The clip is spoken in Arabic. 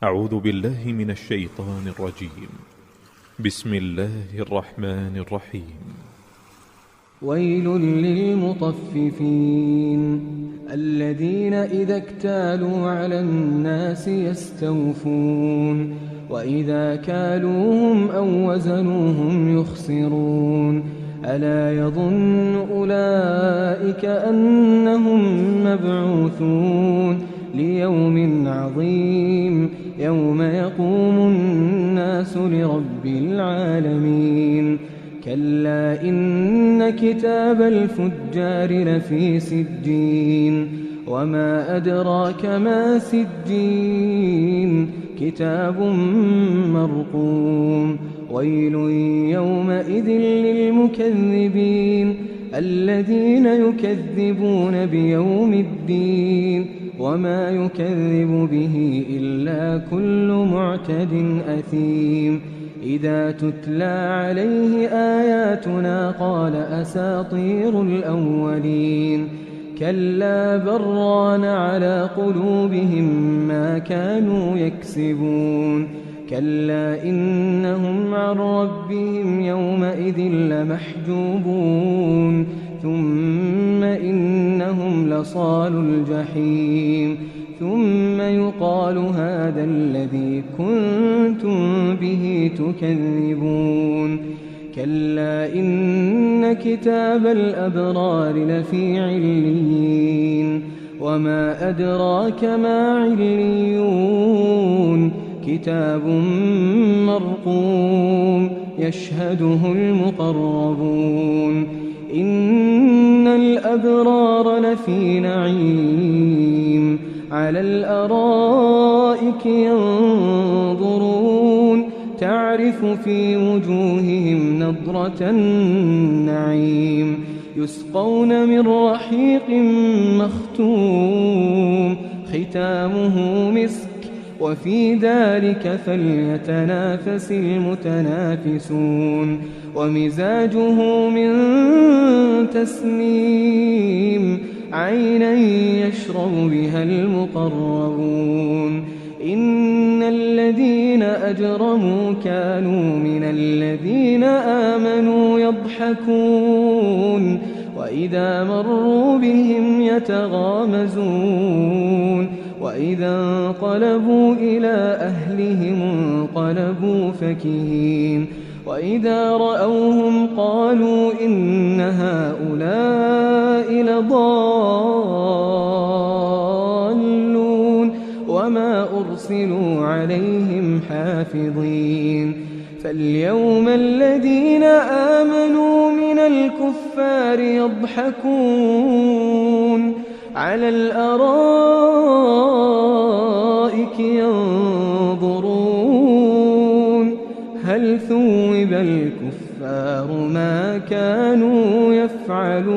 أعوذ بالله من الشيطان الرجيم. بسم الله الرحمن الرحيم. ويل للمطففين الذين إذا اكتالوا على الناس يستوفون وإذا كالوهم أو وزنوهم يخسرون ألا يظن أولئك أنهم مبعوثون ليوم عظيم يوم يقوم الناس لرب العالمين كلا إن كتاب الفجار لفي سجين وما أدراك ما سجين كتاب مرقوم ويل يومئذ للمكذبين الذين يكذبون بيوم الدين وما يكذب به إلا كل معتد أثيم إذا تتلى عليه آياتنا قال أساطير الأولين كلا بل ران على قلوبهم ما كانوا يكسبون كلا إنهم عن ربهم يومئذ لمحجوبون ثم إنهم لصال الجحيم ثم يقال هذا الذي كنتم به تكذبون كلا إن كتاب الأبرار لفي عليين وما أدراك ما عليون كتاب مرقوم يشهده المقربون إن الأبرار لفي نعيم على الأرائك ينظرون تعرف في وجوههم نضرة النعيم يسقون من رحيق مختوم ختامه مسك وفي ذلك فليتنافس المتنافسون ومزاجه من تسنيم عينا يشرب بها المقربون إن الذين أجرموا كانوا من الذين آمنوا يضحكون وإذا مروا بهم يتغامزون وإذا انقلبوا إلى أهلهم انقلبوا فكهين وإذا رأوهم قالوا إن هؤلاء لضالون وما أرسلوا عليهم حافظين فاليوم الذين آمنوا من الكفار يضحكون على الأرائك ينظرون هل ثوب الكفار ما كانوا يفعلون.